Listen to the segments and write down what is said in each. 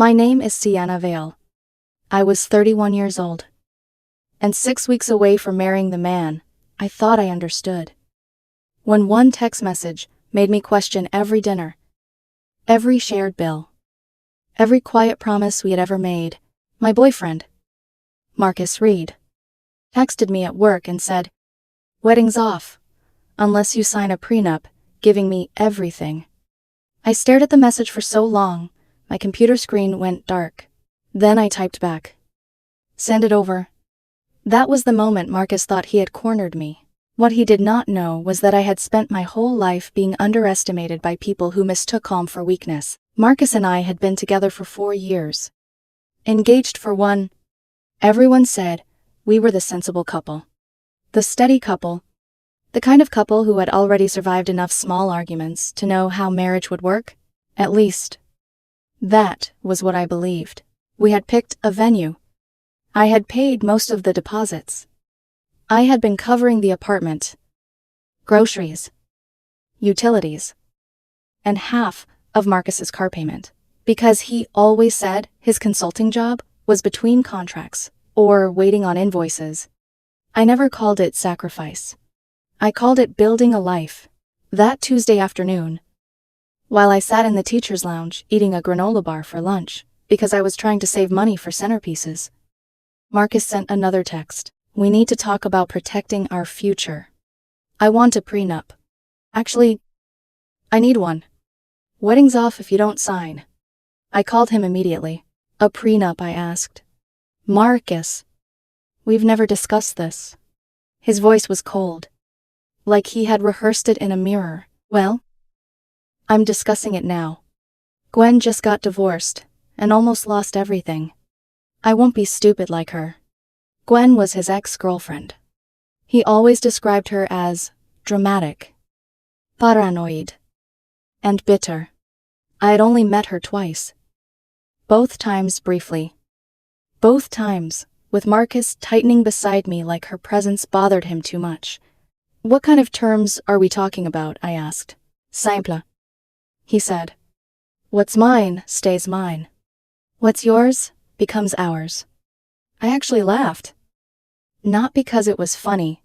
My name is Sienna Vale. I was 31 years old. And 6 weeks away from marrying the man I thought I understood. When one text message made me question every dinner, every shared bill, every quiet promise we had ever made, my boyfriend, Marcus Reed, texted me at work and said, "Wedding's off, unless you sign a prenup, giving me everything." I stared at the message for so long, my computer screen went dark. Then I typed back, "Send it over." That was the moment Marcus thought he had cornered me. What he did not know was that I had spent my whole life being underestimated by people who mistook calm for weakness. Marcus and I had been together for 4 years. Engaged for 1. Everyone said we were the sensible couple. The steady couple. The kind of couple who had already survived enough small arguments to know how marriage would work. At least, that was what I believed. We had picked a venue. I had paid most of the deposits. I had been covering the apartment, groceries, utilities, and half of Marcus's car payment. Because he always said his consulting job was between contracts or waiting on invoices. I never called it sacrifice. I called it building a life. That Tuesday afternoon, while I sat in the teacher's lounge eating a granola bar for lunch because I was trying to save money for centerpieces, Marcus sent another text. "We need to talk about protecting our future. I want a prenup. Actually, I need one. Wedding's off if you don't sign." I called him immediately. "A prenup?" I asked. "Marcus, we've never discussed this." His voice was cold, like he had rehearsed it in a mirror. "Well, I'm discussing it now. Gwen just got divorced and almost lost everything. I won't be stupid like her." Gwen was his ex-girlfriend. He always described her as dramatic, paranoid, and bitter. I had only met her twice. Both times briefly. Both times with Marcus tightening beside me like her presence bothered him too much. "What kind of terms are we talking about?" I asked. "Simple," he said. "What's mine stays mine. What's yours becomes ours." I actually laughed. Not because it was funny,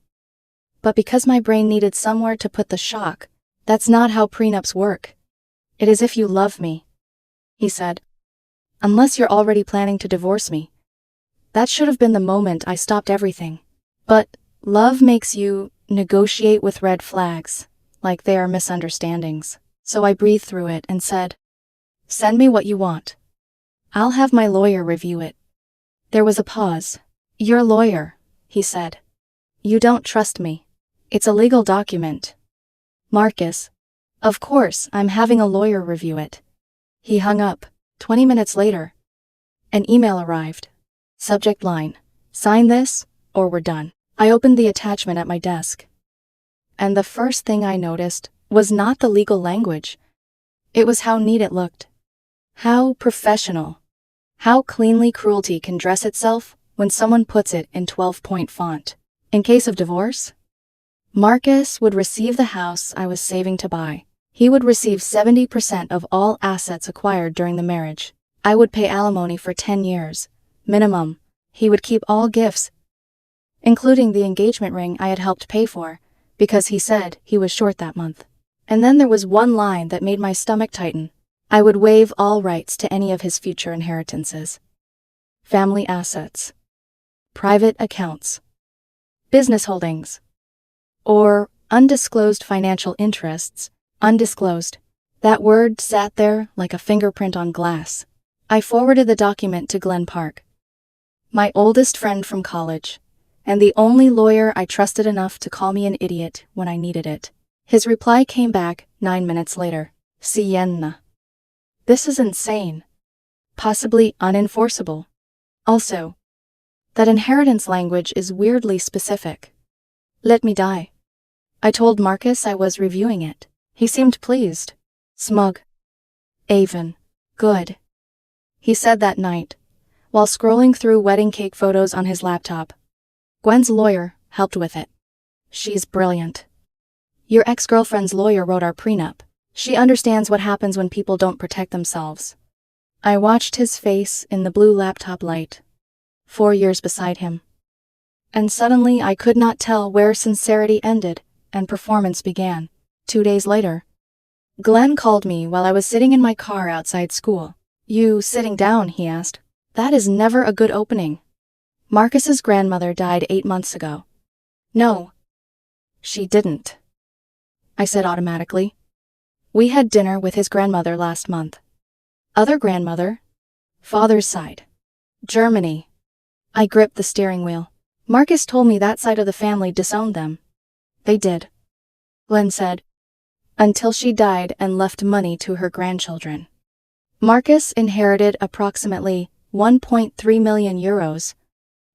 but because my brain needed somewhere to put the shock. "That's not how prenups work. It is if you love me," he said. "Unless you're already planning to divorce me." That should have been the moment I stopped everything. But love makes you negotiate with red flags, like they are misunderstandings. So I breathed through it and said, "Send me what you want. I'll have my lawyer review it." There was a pause. "Your lawyer," he said. "You don't trust me. It's a legal document." "Marcus, of course I'm having a lawyer review it." He hung up. 20 minutes later, an email arrived. Subject line, "Sign this, or we're done." I opened the attachment at my desk. And the first thing I noticed was not the legal language. It was how neat it looked. How professional. How cleanly cruelty can dress itself when someone puts it in 12-point font. In case of divorce, Marcus would receive the house I was saving to buy. He would receive 70% of all assets acquired during the marriage. I would pay alimony for 10 years, minimum. He would keep all gifts, including the engagement ring I had helped pay for, because he said he was short that month. And then there was one line that made my stomach tighten. I would waive all rights to any of his future inheritances. Family assets, private accounts, business holdings, or undisclosed financial interests. Undisclosed. That word sat there like a fingerprint on glass. I forwarded the document to Glenn Park, my oldest friend from college, and the only lawyer I trusted enough to call me an idiot when I needed it. His reply came back 9 minutes later. "Sienna, this is insane. Possibly unenforceable. Also, that inheritance language is weirdly specific. Let me die." I told Marcus I was reviewing it. He seemed pleased. Smug. "Avon. Good," he said that night, while scrolling through wedding cake photos on his laptop. "Gwen's lawyer helped with it. She's brilliant. Your ex-girlfriend's lawyer wrote our prenup. She understands what happens when people don't protect themselves." I watched his face in the blue laptop light. 4 years beside him. And suddenly I could not tell where sincerity ended and performance began. 2 days later, Glenn called me while I was sitting in my car outside school. "You sitting down?" he asked. "That is never a good opening. Marcus's grandmother died 8 months ago." "No, she didn't," I said automatically. "We had dinner with his grandmother last month." "Other grandmother?" "Father's side. Germany." I gripped the steering wheel. "Marcus told me that side of the family disowned them." "They did," Glenn said, "until she died and left money to her grandchildren." Marcus inherited approximately 1.3 million euros.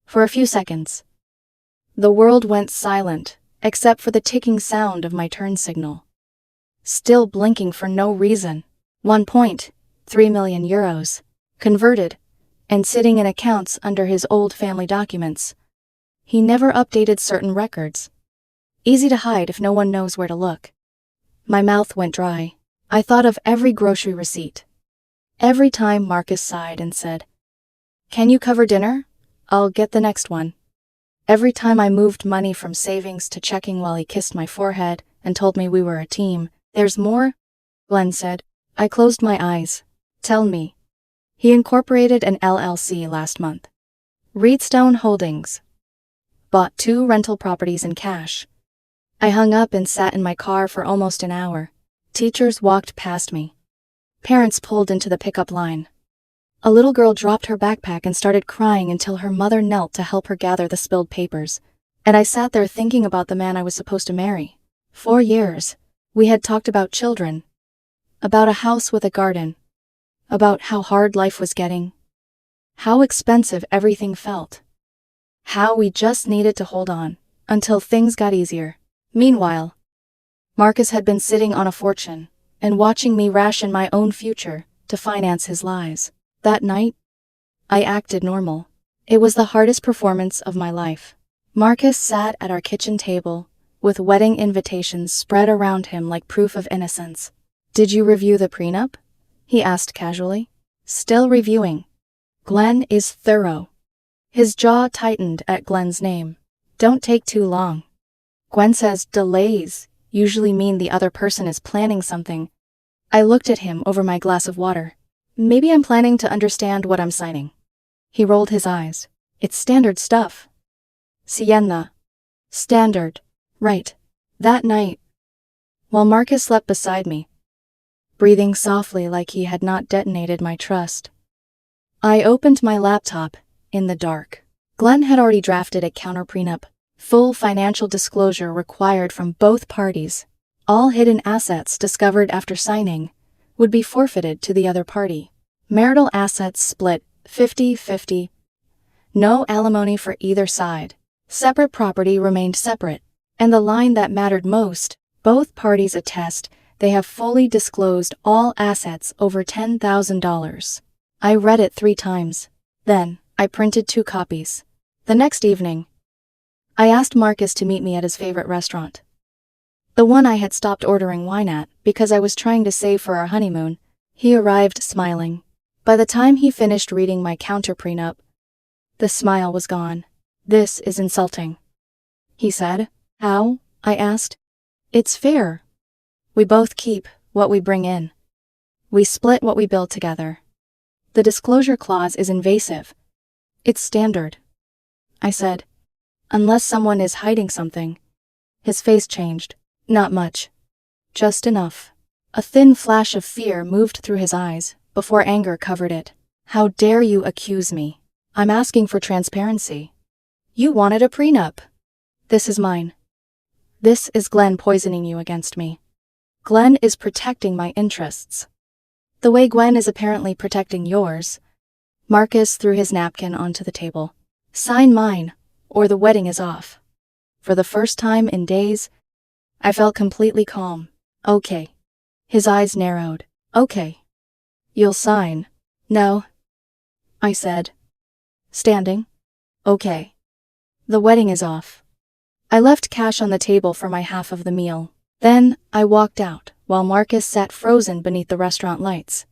For a few seconds, the world went silent, except for the ticking sound of my turn signal. Still blinking for no reason. 1.3 million euros. Converted, and sitting in accounts under his old family documents. He never updated certain records. Easy to hide if no one knows where to look. My mouth went dry. I thought of every grocery receipt. Every time Marcus sighed and said, "Can you cover dinner? I'll get the next one." Every time I moved money from savings to checking while he kissed my forehead and told me we were a team. "There's more?" Glenn said. I closed my eyes. "Tell me." He incorporated an LLC last month. Reedstone Holdings. Bought 2 rental properties in cash. I hung up and sat in my car for almost an hour. Teachers walked past me. Parents pulled into the pickup line. A little girl dropped her backpack and started crying until her mother knelt to help her gather the spilled papers. And I sat there thinking about the man I was supposed to marry. 4 years. We had talked about children. About a house with a garden. About how hard life was getting. How expensive everything felt. How we just needed to hold on until things got easier. Meanwhile, Marcus had been sitting on a fortune and watching me ration my own future to finance his lies. That night, I acted normal. It was the hardest performance of my life. Marcus sat at our kitchen table, with wedding invitations spread around him like proof of innocence. "Did you review the prenup?" he asked casually. "Still reviewing." Glenn is thorough. His jaw tightened at Glenn's name. "Don't take too long." Gwen says delays usually mean the other person is planning something. I looked at him over my glass of water. "Maybe I'm planning to understand what I'm signing." He rolled his eyes. "It's standard stuff." Sienna. Standard. Right. That night, while Marcus slept beside me, breathing softly like he had not detonated my trust, I opened my laptop, in the dark. Glenn had already drafted a counter prenup. Full financial disclosure required from both parties. All hidden assets discovered after signing would be forfeited to the other party. Marital assets split 50-50. No alimony for either side. Separate property remained separate. And the line that mattered most, both parties attest they have fully disclosed all assets over $10,000. I read it 3 times. Then, I printed 2 copies. The next evening, I asked Marcus to meet me at his favorite restaurant. The one I had stopped ordering wine at because I was trying to save for our honeymoon. He arrived smiling. By the time he finished reading my counter prenup, the smile was gone. "This is insulting," he said. "How?" I asked. "It's fair. We both keep what we bring in. We split what we build together. The disclosure clause is invasive. It's standard," I said. "Unless someone is hiding something." His face changed. "Not much. Just enough." A thin flash of fear moved through his eyes, before anger covered it. "How dare you accuse me? I'm asking for transparency. You wanted a prenup. This is mine. This is Glenn poisoning you against me. Glenn is protecting my interests. The way Gwen is apparently protecting yours." Marcus threw his napkin onto the table. "Sign mine, or the wedding is off." For the first time in days, I felt completely calm. "Okay." His eyes narrowed. "Okay. You'll sign." "No," I said, standing. "Okay. The wedding is off." I left cash on the table for my half of the meal. Then, I walked out, while Marcus sat frozen beneath the restaurant lights.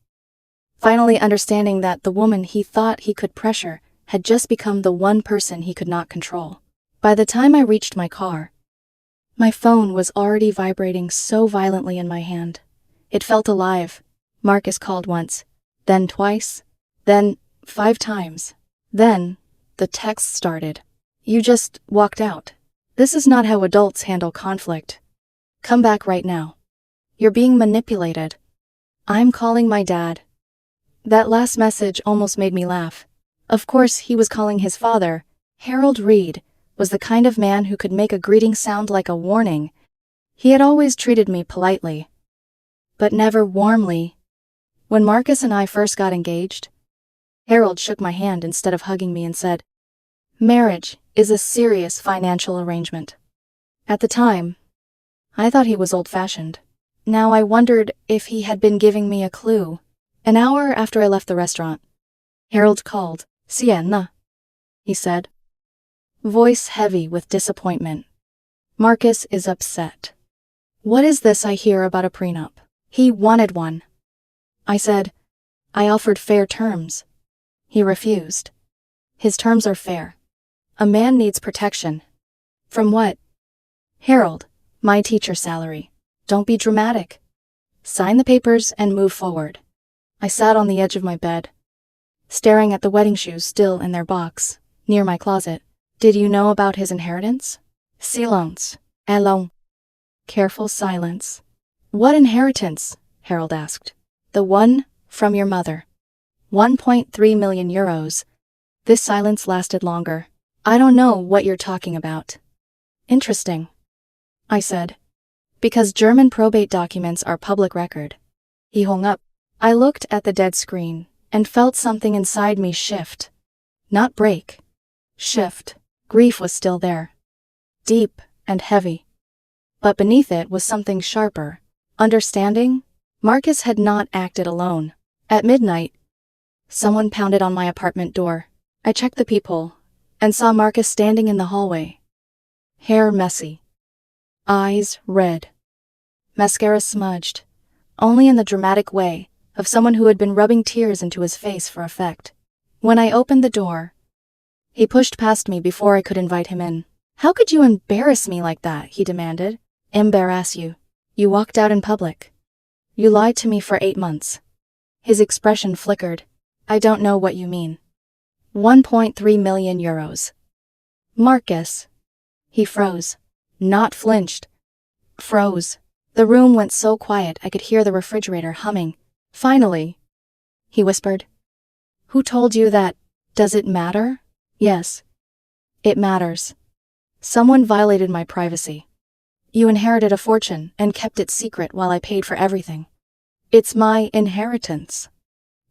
finally understanding that the woman he thought he could pressure had just become the one person he could not control. By the time I reached my car, my phone was already vibrating so violently in my hand. It felt alive. Marcus called once, then twice, then 5 times. Then, the text started. "You just walked out. This is not how adults handle conflict. Come back right now. You're being manipulated. I'm calling my dad." That last message almost made me laugh. Of course, he was calling his father. Harold Reed was the kind of man who could make a greeting sound like a warning. He had always treated me politely, but never warmly. When Marcus and I first got engaged, Harold shook my hand instead of hugging me and said, "Marriage is a serious financial arrangement." At the time, I thought he was old-fashioned. Now I wondered if he had been giving me a clue. An hour after I left the restaurant, Harold called. "Sienna," he said, voice heavy with disappointment. "Marcus is upset. What is this I hear about a prenup? He wanted one." I said, "I offered fair terms." He refused. "His terms are fair. A man needs protection." "From what?" "Harold, my teacher salary. Don't be dramatic. Sign the papers and move forward." I sat on the edge of my bed, staring at the wedding shoes still in their box, near my closet. "Did you know about his inheritance?" "Silence. Allons." Careful silence. "What inheritance?" Harold asked. "The one from your mother. 1.3 million euros. This silence lasted longer. "I don't know what you're talking about." "Interesting," I said. "Because German probate documents are public record." He hung up. I looked at the dead screen and felt something inside me shift. Not break. Shift. Grief was still there. Deep and heavy. But beneath it was something sharper. Understanding. Marcus had not acted alone. At midnight, someone pounded on my apartment door. I checked the peephole and saw Marcus standing in the hallway. Hair messy. Eyes red. Mascara smudged, only in the dramatic way of someone who had been rubbing tears into his face for effect. When I opened the door, he pushed past me before I could invite him in. "How could you embarrass me like that?" he demanded. "Embarrass you? You walked out in public. You lied to me for 8 months. His expression flickered. "I don't know what you mean." 1.3 million euros. "Marcus." He froze. Not flinched. Froze. The room went so quiet I could hear the refrigerator humming. "Finally," he whispered. "Who told you that? Does it matter?" "Yes. It matters. Someone violated my privacy. You inherited a fortune and kept it secret while I paid for everything. It's my inheritance."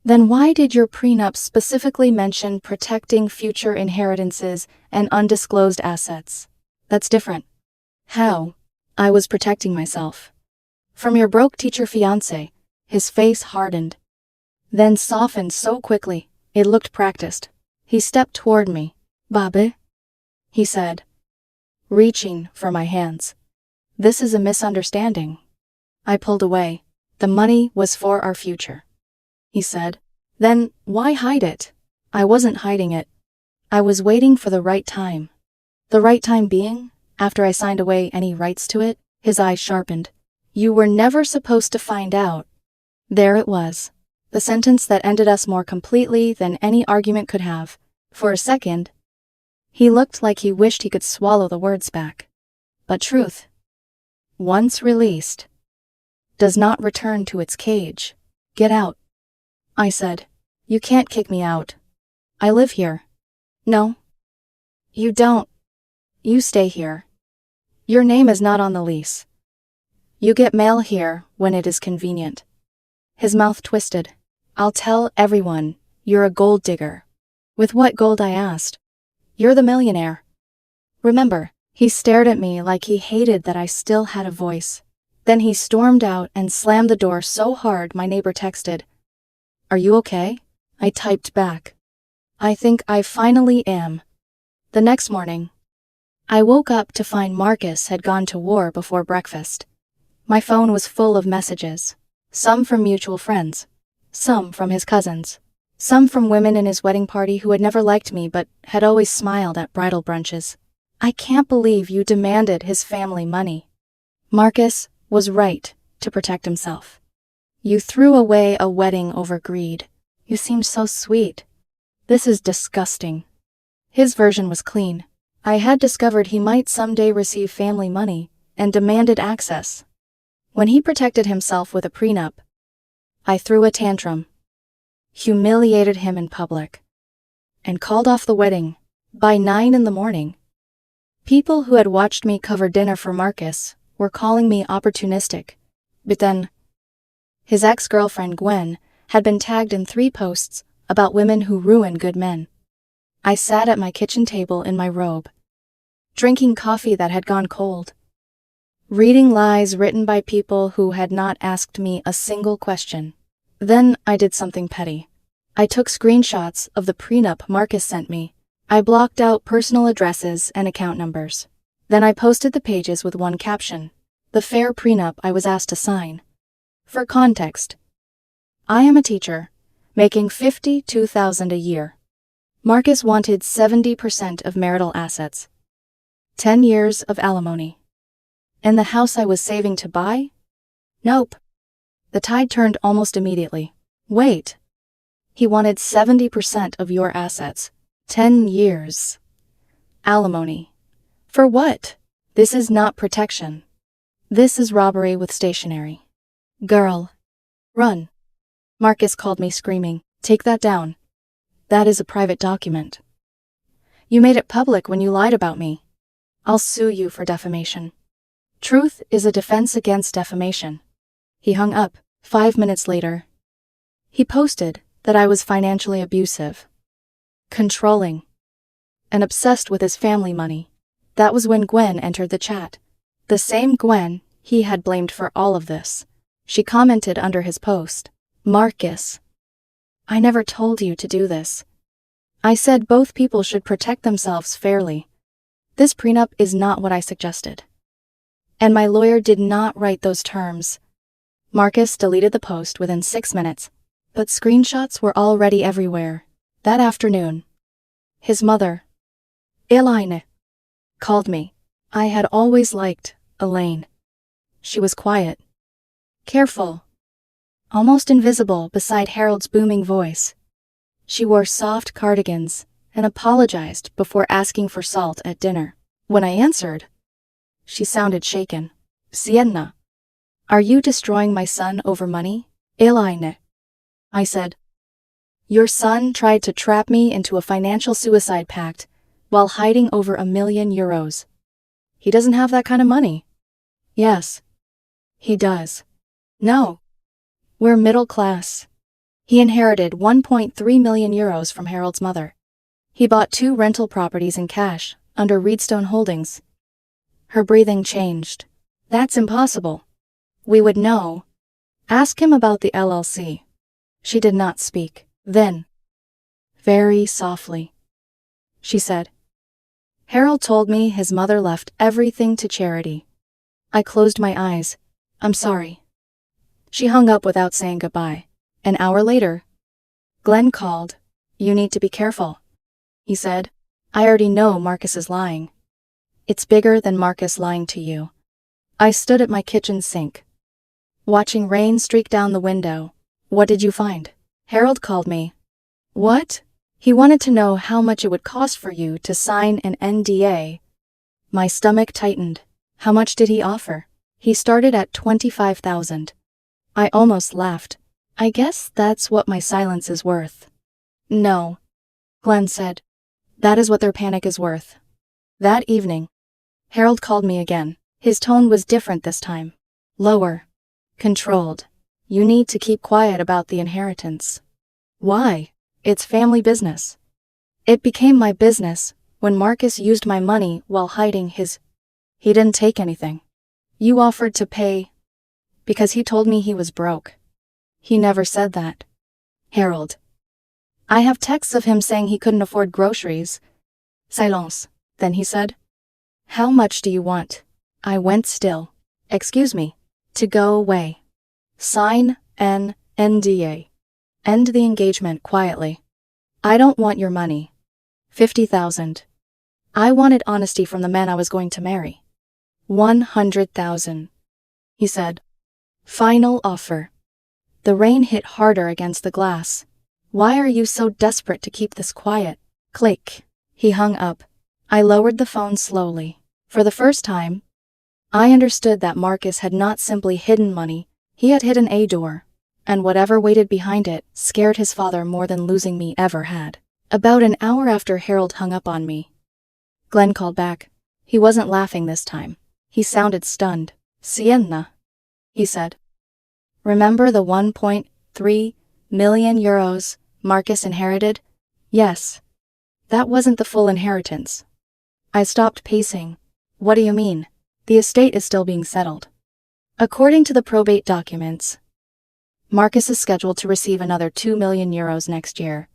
"Then why did your prenup specifically mention protecting future inheritances and undisclosed assets?" "That's different." "How?" "I was protecting myself. From your broke teacher fiancé." His face hardened, then softened so quickly, it looked practiced. He stepped toward me. "Babe," he said, reaching for my hands. "This is a misunderstanding." I pulled away. "The money was for our future," he said. "Then why hide it?" "I wasn't hiding it. I was waiting for the right time." "The right time being, after I signed away any rights to it?" His eyes sharpened. "You were never supposed to find out." There it was. The sentence that ended us more completely than any argument could have. For a second, he looked like he wished he could swallow the words back. But truth, once released, does not return to its cage. "Get out," I said. "You can't kick me out. I live here." "No. You don't. You stay here. Your name is not on the lease. You get mail here when it is convenient." His mouth twisted. "I'll tell everyone you're a gold digger." "With what gold?" I asked. "You're the millionaire. Remember?" He stared at me like he hated that I still had a voice. Then he stormed out and slammed the door so hard my neighbor texted, "Are you okay?" I typed back, "I think I finally am." The next morning, I woke up to find Marcus had gone to war before breakfast. My phone was full of messages, some from mutual friends, Some from his cousins. Some from women in his wedding party who had never liked me but had always smiled at bridal brunches. I can't believe you demanded his family money. Marcus was right to protect himself. You threw away a wedding over greed. You seemed so sweet. This is disgusting. His version was clean. I had discovered he might someday receive family money and demanded access. When he protected himself with a prenup, I threw a tantrum, humiliated him in public, and called off the wedding by 9 in the morning. People who had watched me cover dinner for Marcus were calling me opportunistic, but then his ex-girlfriend Gwen had been tagged in 3 posts about women who ruin good men. I sat at my kitchen table in my robe, drinking coffee that had gone cold, reading lies written by people who had not asked me a single question. Then I did something petty. I took screenshots of the prenup Marcus sent me. I blocked out personal addresses and account numbers. Then I posted the pages with one caption: the fair prenup I was asked to sign. For context, I am a teacher, making $52,000 a year. Marcus wanted 70% of marital assets, 10 years of alimony. And the house I was saving to buy? Nope. The tide turned almost immediately. Wait. He wanted 70% of your assets, 10 years. Alimony. For what? This is not protection. This is robbery with stationery. Girl. Run. Marcus called me screaming, "Take that down. That is a private document. You made it public when you lied about me. I'll sue you for defamation. Truth is a defense against defamation." He hung up. 5 minutes later, he posted that I was financially abusive, controlling, and obsessed with his family money. That was when Gwen entered the chat. The same Gwen he had blamed for all of this. She commented under his post, "Marcus, I never told you to do this. I said both people should protect themselves fairly. This prenup is not what I suggested. And my lawyer did not write those terms." Marcus deleted the post within 6 minutes, but screenshots were already everywhere. That afternoon, his mother, Elaine, called me. I had always liked Elaine. She was quiet, careful, almost invisible beside Harold's booming voice. She wore soft cardigans and apologized before asking for salt at dinner. When I answered, she sounded shaken. "Sienna, are you destroying my son over money?" "Elaine," I said. "Your son tried to trap me into a financial suicide pact while hiding over €1,000,000. He doesn't have that kind of money." "Yes, he does." "No. We're middle class." He inherited €1.3 million from Harold's mother. He bought 2 rental properties in cash under Reedstone Holdings. Her breathing changed. "That's impossible. We would know. Ask him about the LLC." She did not speak. Then, very softly, she said, "Harold told me his mother left everything to charity." I closed my eyes. "I'm sorry." She hung up without saying goodbye. An hour later, Glenn called. "You need to be careful," he said. "I already know Marcus is lying. It's bigger than Marcus lying to you." I stood at my kitchen sink, watching rain streak down the window. "What did you find?" Harold called me. "What?" He wanted to know how much it would cost for you to sign an NDA. My stomach tightened. How much did he offer? He started at $25,000. I almost laughed. I guess that's what my silence is worth. "No," Glenn said. "That is what their panic is worth." That evening, Harold called me again. His tone was different this time. Lower. Controlled. "You need to keep quiet about the inheritance." "Why?" "It's family business." It became my business when Marcus used my money while hiding his. He didn't take anything. You offered to pay because he told me he was broke. He never said that. Harold. I have texts of him saying he couldn't afford groceries. Silence. Then he said, "How much do you want?" I went still. "Excuse me." "To go away. Sign an NDA." End the engagement quietly. I don't want your money. 50,000. I wanted honesty from the man I was going to marry. 100,000. He said. Final offer. The rain hit harder against the glass. Why are you so desperate to keep this quiet? Click. He hung up. I lowered the phone slowly. For the first time, I understood that Marcus had not simply hidden money, he had hidden a door. And whatever waited behind it scared his father more than losing me ever had. About an hour after Harold hung up on me, Glenn called back. He wasn't laughing this time. He sounded stunned. Sienna, he said. Remember the 1.3 million euros Marcus inherited? Yes. That wasn't the full inheritance. I stopped pacing. What do you mean? The estate is still being settled. According to the probate documents, Marcus is scheduled to receive another 2 million euros next year.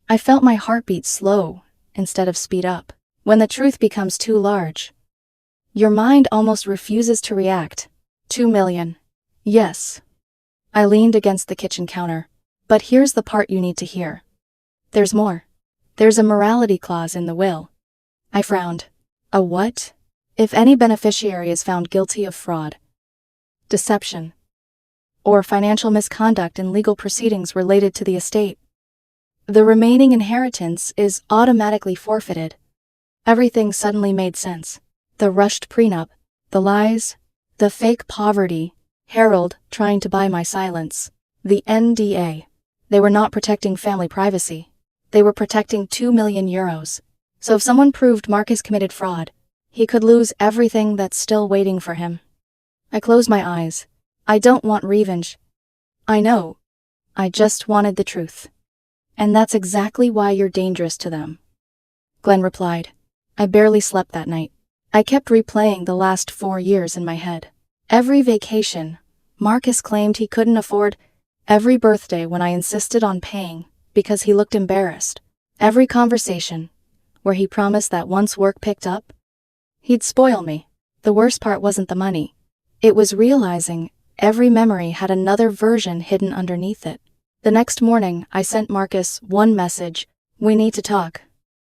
I felt my heartbeat slow instead of speed up. When the truth becomes too large, your mind almost refuses to react. 2 million. Yes. I leaned against the kitchen counter. But here's the part you need to hear. There's more. There's a morality clause in the will. I frowned. A what? If any beneficiary is found guilty of fraud, deception, or financial misconduct in legal proceedings related to the estate, the remaining inheritance is automatically forfeited. Everything suddenly made sense. The rushed prenup, the lies, the fake poverty, Harold trying to buy my silence, the NDA. They were not protecting family privacy. They were protecting 2 million euros. So if someone proved Marcus committed fraud, he could lose everything that's still waiting for him. I closed my eyes. I don't want revenge. I know. I just wanted the truth. And that's exactly why you're dangerous to them. Glenn replied. I barely slept that night. I kept replaying the last 4 years in my head. Every vacation, Marcus claimed he couldn't afford. Every birthday when I insisted on paying because he looked embarrassed. Every conversation where he promised that once work picked up, he'd spoil me. The worst part wasn't the money. It was realizing every memory had another version hidden underneath it. The next morning, I sent Marcus one message. We need to talk.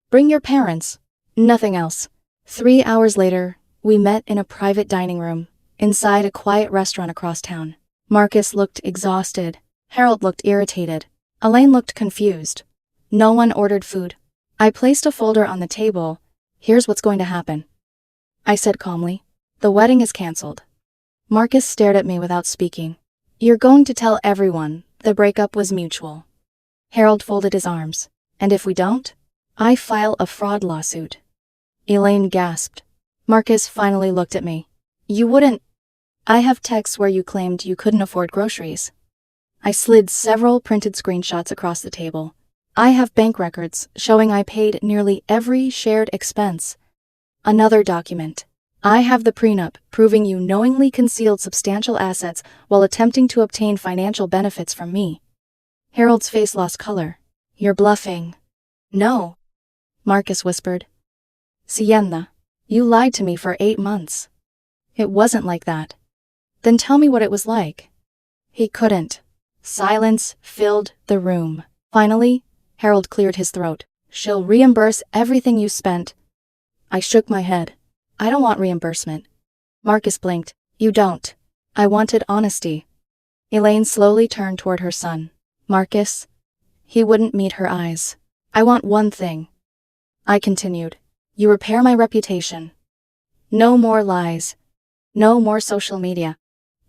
Bring your parents. Nothing else. 3 hours later, we met in a private dining room, inside a quiet restaurant across town. Marcus looked exhausted. Harold looked irritated. Elaine looked confused. No one ordered food. I placed a folder on the table. Here's what's going to happen, I said calmly. The wedding is cancelled. Marcus stared at me without speaking. You're going to tell everyone the breakup was mutual. Harold folded his arms. And if we don't? I file a fraud lawsuit. Elaine gasped. Marcus finally looked at me. You wouldn't. I have texts where you claimed you couldn't afford groceries. I slid several printed screenshots across the table. I have bank records showing I paid nearly every shared expense. Another document. I have the prenup proving you knowingly concealed substantial assets while attempting to obtain financial benefits from me. Harold's face lost color. You're bluffing. No, Marcus whispered. Sienna, you lied to me for 8 months. It wasn't like that. Then tell me what it was like. He couldn't. Silence filled the room. Finally, Harold cleared his throat. She'll reimburse everything you spent. I shook my head. I don't want reimbursement. Marcus blinked. You don't. I wanted honesty. Elaine slowly turned toward her son. Marcus? He wouldn't meet her eyes. I want one thing. I continued. You repair my reputation. No more lies. No more social media.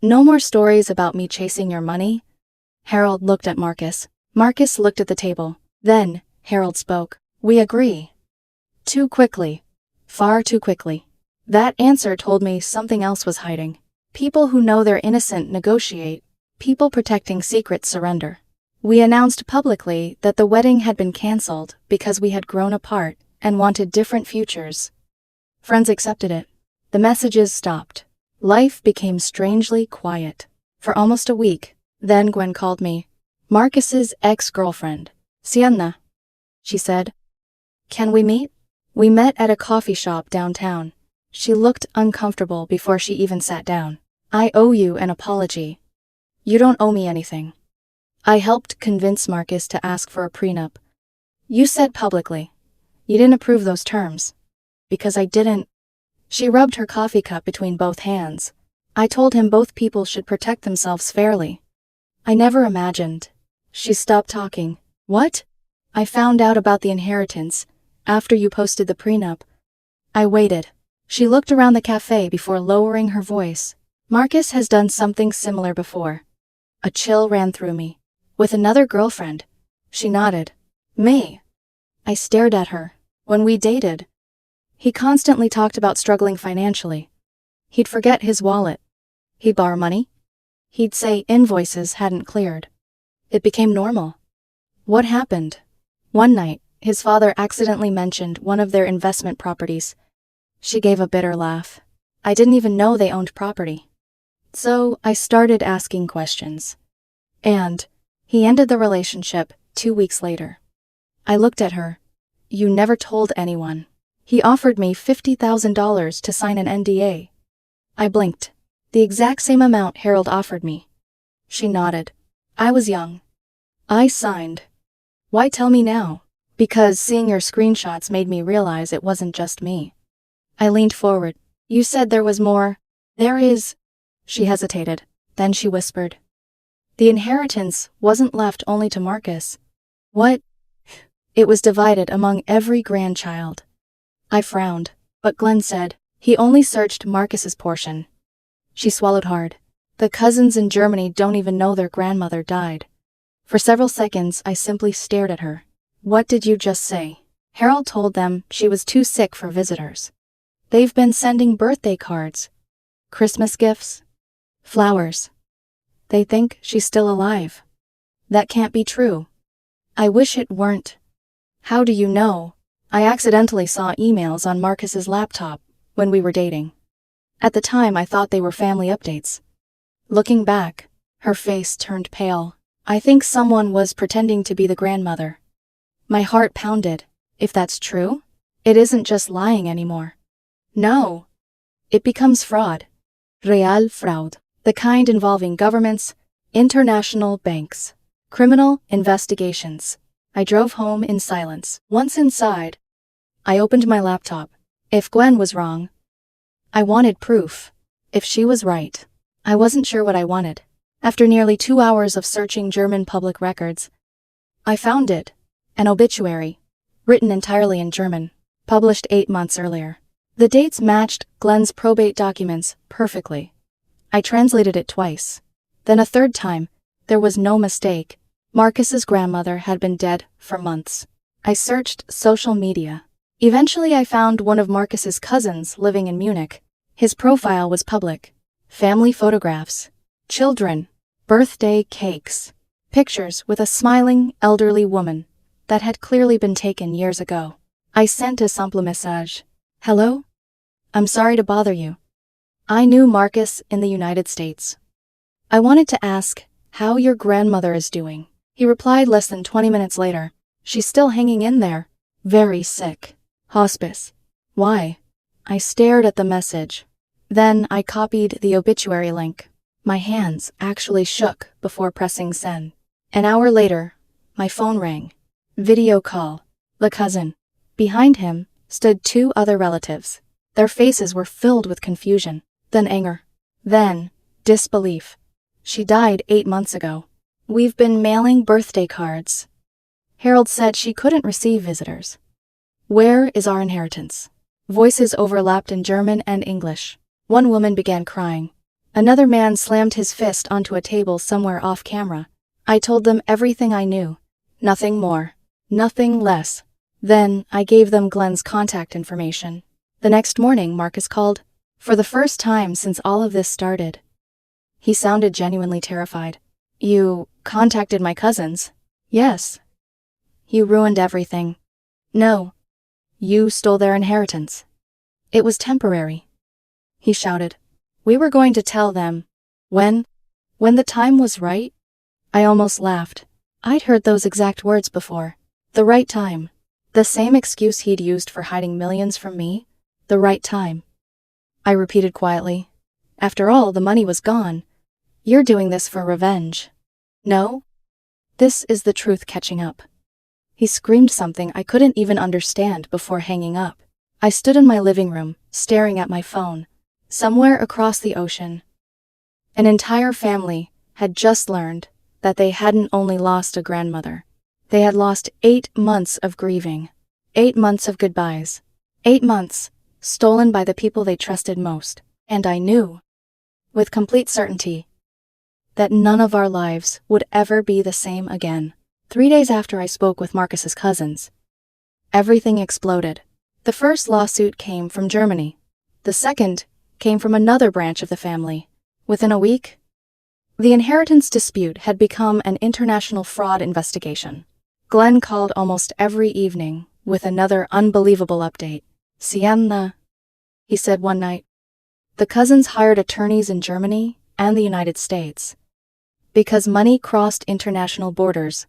No more stories about me chasing your money. Harold looked at Marcus. Marcus looked at the table. Then, Harold spoke. We agree. Too quickly. Far too quickly. That answer told me something else was hiding. People who know they're innocent negotiate. People protecting secrets surrender. We announced publicly that the wedding had been cancelled because we had grown apart and wanted different futures. Friends accepted it. The messages stopped. Life became strangely quiet. For almost a week. Then Gwen called me. Marcus's ex-girlfriend. Sienna, she said. Can we meet? We met at a coffee shop downtown. She looked uncomfortable before she even sat down. I owe you an apology. You don't owe me anything. I helped convince Marcus to ask for a prenup. You said publicly. You didn't approve those terms. Because I didn't. She rubbed her coffee cup between both hands. I told him both people should protect themselves fairly. I never imagined. She stopped talking. What? I found out about the inheritance after you posted the prenup. I waited. She looked around the cafe before lowering her voice. Marcus has done something similar before. A chill ran through me. With another girlfriend. She nodded. Me. I stared at her. When we dated. He constantly talked about struggling financially. He'd forget his wallet. He'd borrow money. He'd say invoices hadn't cleared. It became normal. What happened? One night, his father accidentally mentioned one of their investment properties. She gave a bitter laugh. I didn't even know they owned property. So I started asking questions. And he ended the relationship 2 weeks later. I looked at her. You never told anyone. He offered me $50,000 to sign an NDA. I blinked. The exact same amount Harold offered me. She nodded. I was young. I signed. Why tell me now? Because seeing your screenshots made me realize it wasn't just me. I leaned forward. You said there was more. There is. She hesitated. Then she whispered. The inheritance wasn't left only to Marcus. What? It was divided among every grandchild. I frowned, but Glenn said, he only searched Marcus's portion. She swallowed hard. The cousins in Germany don't even know their grandmother died. For several seconds, I simply stared at her. What did you just say? Harold told them she was too sick for visitors. They've been sending birthday cards, Christmas gifts, flowers. They think she's still alive. That can't be true. I wish it weren't. How do you know? I accidentally saw emails on Marcus's laptop when we were dating. At the time, I thought they were family updates. Looking back, her face turned pale. I think someone was pretending to be the grandmother. My heart pounded. If that's true, it isn't just lying anymore. No. It becomes fraud. Real fraud. The kind involving governments, international banks, criminal investigations. I drove home in silence. Once inside, I opened my laptop. If Gwen was wrong, I wanted proof. If she was right, I wasn't sure what I wanted. After nearly 2 hours of searching German public records, I found it. An obituary, written entirely in German, published 8 months earlier. The dates matched Glenn's probate documents perfectly. I translated it twice. Then a third time, there was no mistake. Marcus's grandmother had been dead for months. I searched social media. Eventually I found one of Marcus's cousins living in Munich. His profile was public. Family photographs, children, birthday cakes, pictures with a smiling, elderly woman that had clearly been taken years ago. I sent a simple message. Hello? I'm sorry to bother you. I knew Marcus in the United States. I wanted to ask how your grandmother is doing. He replied less than 20 minutes later. She's still hanging in there. Very sick. Hospice. Why? I stared at the message. Then I copied the obituary link. My hands actually shook before pressing send. An hour later, my phone rang. Video call. The cousin. Behind him stood 2 other relatives. Their faces were filled with confusion, then anger, then disbelief. She died 8 months ago. We've been mailing birthday cards. Harold said she couldn't receive visitors. Where is our inheritance? Voices overlapped in German and English. One woman began crying. Another man slammed his fist onto a table somewhere off camera. I told them everything I knew. Nothing more. Nothing less. Then I gave them Glenn's contact information. The next morning, Marcus called. For the first time since all of this started. He sounded genuinely terrified. You contacted my cousins? Yes. You ruined everything. No. You stole their inheritance. It was temporary. He shouted. We were going to tell them. When the time was right? I almost laughed. I'd heard those exact words before. The right time. The same excuse he'd used for hiding millions from me. The right time. I repeated quietly. After all, the money was gone. You're doing this for revenge. No? This is the truth catching up. He screamed something I couldn't even understand before hanging up. I stood in my living room, staring at my phone. Somewhere across the ocean, an entire family had just learned that they hadn't only lost a grandmother. They had lost 8 months of grieving. 8 months of goodbyes. 8 months, stolen by the people they trusted most. And I knew, with complete certainty, that none of our lives would ever be the same again. 3 days after I spoke with Marcus's cousins, everything exploded. The first lawsuit came from Germany. The second came from another branch of the family. Within a week, the inheritance dispute had become an international fraud investigation. Glenn called almost every evening with another unbelievable update. Sienna, he said one night. The cousins hired attorneys in Germany and the United States. Because money crossed international borders,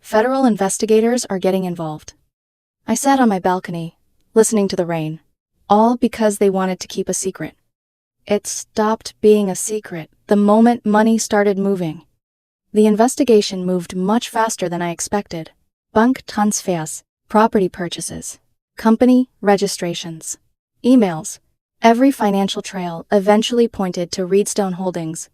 federal investigators are getting involved. I sat on my balcony, listening to the rain, all because they wanted to keep a secret. It stopped being a secret the moment money started moving. The investigation moved much faster than I expected. Bank transfers, property purchases, company registrations, emails. Every financial trail eventually pointed to Reedstone Holdings.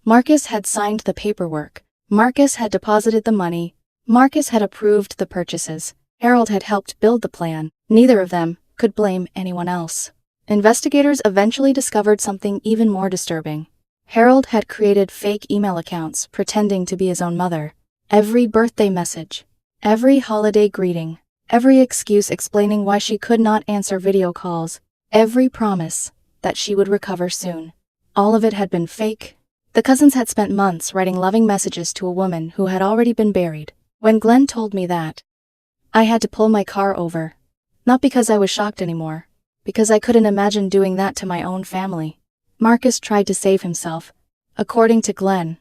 Marcus had signed the paperwork. Marcus had deposited the money. Marcus had approved the purchases. Harold had helped build the plan. Neither of them could blame anyone else. Investigators eventually discovered something even more disturbing. Harold had created fake email accounts pretending to be his own mother. Every birthday message, every holiday greeting, every excuse explaining why she could not answer video calls, every promise that she would recover soon. All of it had been fake. The cousins had spent months writing loving messages to a woman who had already been buried. When Glenn told me that, I had to pull my car over. Not because I was shocked anymore, because I couldn't imagine doing that to my own family. Marcus tried to save himself. According to Glenn,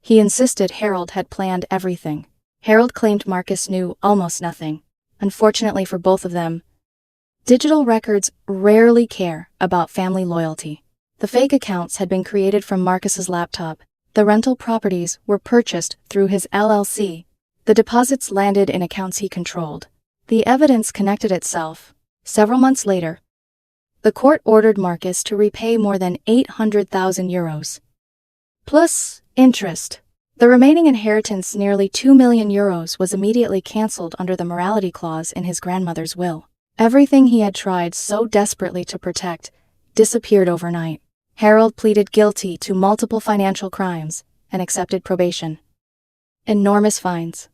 he insisted Harold had planned everything. Harold claimed Marcus knew almost nothing. Unfortunately for both of them, digital records rarely care about family loyalty. The fake accounts had been created from Marcus's laptop. The rental properties were purchased through his LLC. The deposits landed in accounts he controlled. The evidence connected itself. Several months later, the court ordered Marcus to repay more than 800,000 euros. Plus interest. The remaining inheritance, nearly 2 million euros, was immediately cancelled under the morality clause in his grandmother's will. Everything he had tried so desperately to protect disappeared overnight. Harold pleaded guilty to multiple financial crimes and accepted probation, enormous fines,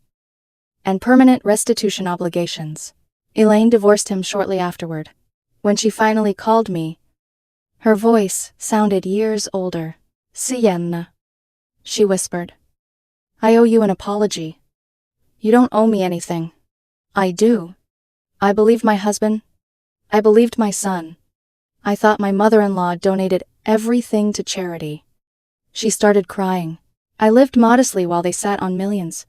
and permanent restitution obligations. Elaine divorced him shortly afterward. When she finally called me, her voice sounded years older. Sienna, she whispered. I owe you an apology. You don't owe me anything. I do. I believed my husband. I believed my son. I thought my mother-in-law donated everything to charity. She started crying. I lived modestly while they sat on millions.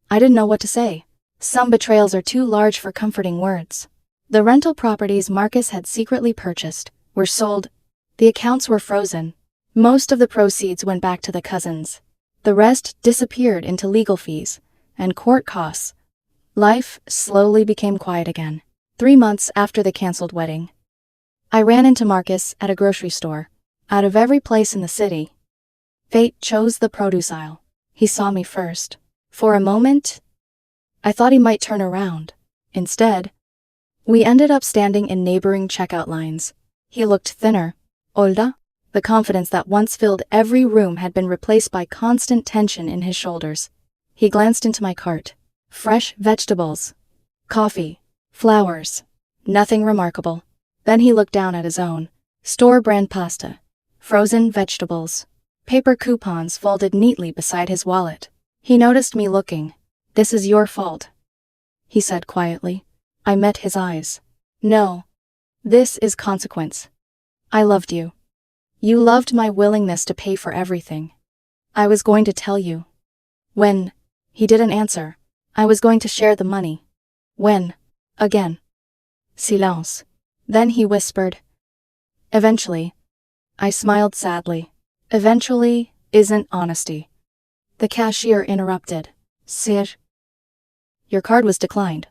I didn't know what to say. Some betrayals are too large for comforting words. The rental properties Marcus had secretly purchased were sold. The accounts were frozen. Most of the proceeds went back to the cousins. The rest disappeared into legal fees and court costs. Life slowly became quiet again. 3 months after the canceled wedding, I ran into Marcus at a grocery store. Out of every place in the city, fate chose the produce aisle. He saw me first. For a moment, I thought he might turn around. Instead, we ended up standing in neighboring checkout lines. He looked thinner, older. The confidence that once filled every room had been replaced by constant tension in his shoulders. He glanced into my cart. Fresh vegetables, coffee, flowers, nothing remarkable. Then he looked down at his own. Store-brand pasta, frozen vegetables, paper coupons folded neatly beside his wallet. He noticed me looking. This is your fault, he said quietly. I met his eyes. No. This is consequence. I loved you. You loved my willingness to pay for everything. I was going to tell you. When? He didn't answer. I was going to share the money. When? Again. Silence. Then he whispered. Eventually. I smiled sadly. Eventually isn't honesty. The cashier interrupted. Sir, your card was declined.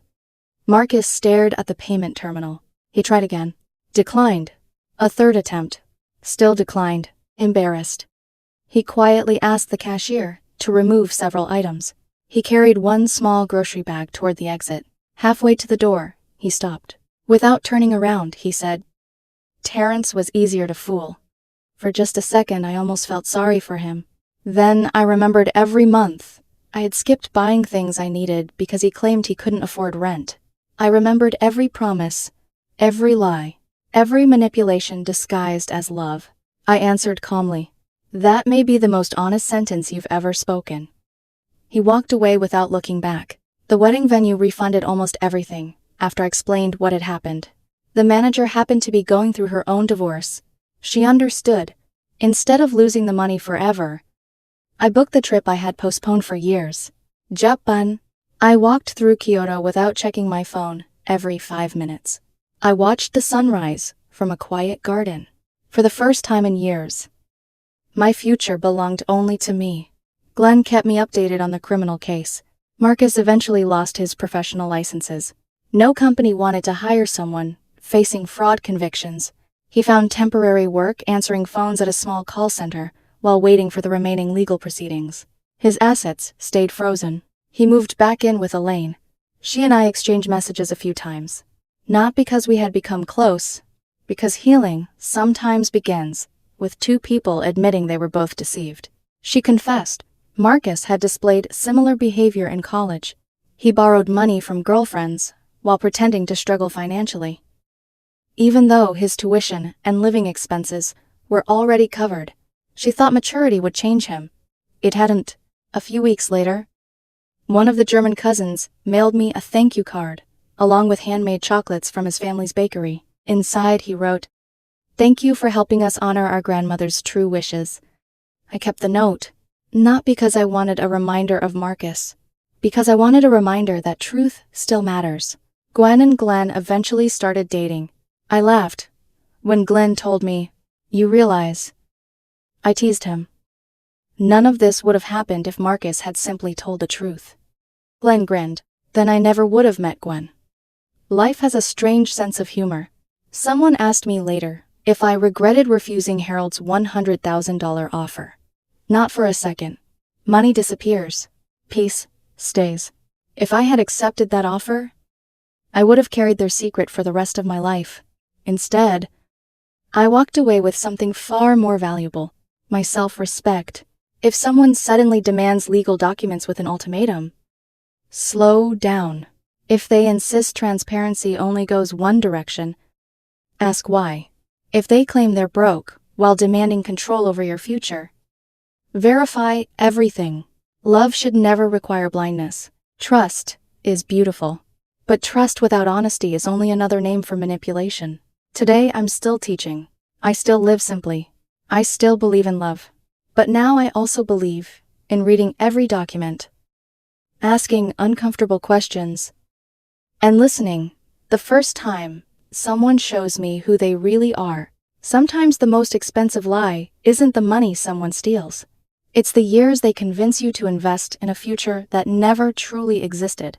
Marcus stared at the payment terminal. He tried again. Declined. A third attempt. Still declined. Embarrassed. He quietly asked the cashier to remove several items. He carried one small grocery bag toward the exit. Halfway to the door, he stopped. Without turning around, he said, Terrence was easier to fool. For just a second, I almost felt sorry for him. Then I remembered every month I had skipped buying things I needed because he claimed he couldn't afford rent. I remembered every promise, every lie, every manipulation disguised as love. I answered calmly, That may be the most honest sentence you've ever spoken. He walked away without looking back. The wedding venue refunded almost everything after I explained what had happened. The manager happened to be going through her own divorce. She understood. Instead of losing the money forever, I booked the trip I had postponed for years. Japan. I walked through Kyoto without checking my phone every 5 minutes. I watched the sunrise from a quiet garden. For the first time in years, my future belonged only to me. Glenn kept me updated on the criminal case. Marcus eventually lost his professional licenses. No company wanted to hire someone facing fraud convictions. He found temporary work answering phones at a small call center while waiting for the remaining legal proceedings. His assets stayed frozen. He moved back in with Elaine. She and I exchanged messages a few times. Not because we had become close, because healing sometimes begins with two people admitting they were both deceived. She confessed. Marcus had displayed similar behavior in college. He borrowed money from girlfriends while pretending to struggle financially. Even though his tuition and living expenses were already covered, she thought maturity would change him. It hadn't. A few weeks later, one of the German cousins mailed me a thank you card, along with handmade chocolates from his family's bakery. Inside he wrote, "Thank you for helping us honor our grandmother's true wishes." I kept the note, not because I wanted a reminder of Marcus, because I wanted a reminder that truth still matters. Gwen and Glenn eventually started dating. I laughed when Glenn told me, "You realize." I teased him. None of this would have happened if Marcus had simply told the truth. Glenn grinned. Then I never would have met Gwen. Life has a strange sense of humor. Someone asked me later if I regretted refusing Harold's $100,000 offer. Not for a second. Money disappears. Peace stays. If I had accepted that offer, I would have carried their secret for the rest of my life. Instead, I walked away with something far more valuable: my self-respect. If someone suddenly demands legal documents with an ultimatum, slow down. If they insist transparency only goes one direction, ask why. If they claim they're broke while demanding control over your future, verify everything. Love should never require blindness. Trust is beautiful, but trust without honesty is only another name for manipulation. Today I'm still teaching. I still live simply. I still believe in love. But now I also believe in reading every document, asking uncomfortable questions, and listening the first time someone shows me who they really are. Sometimes the most expensive lie isn't the money someone steals. It's the years they convince you to invest in a future that never truly existed.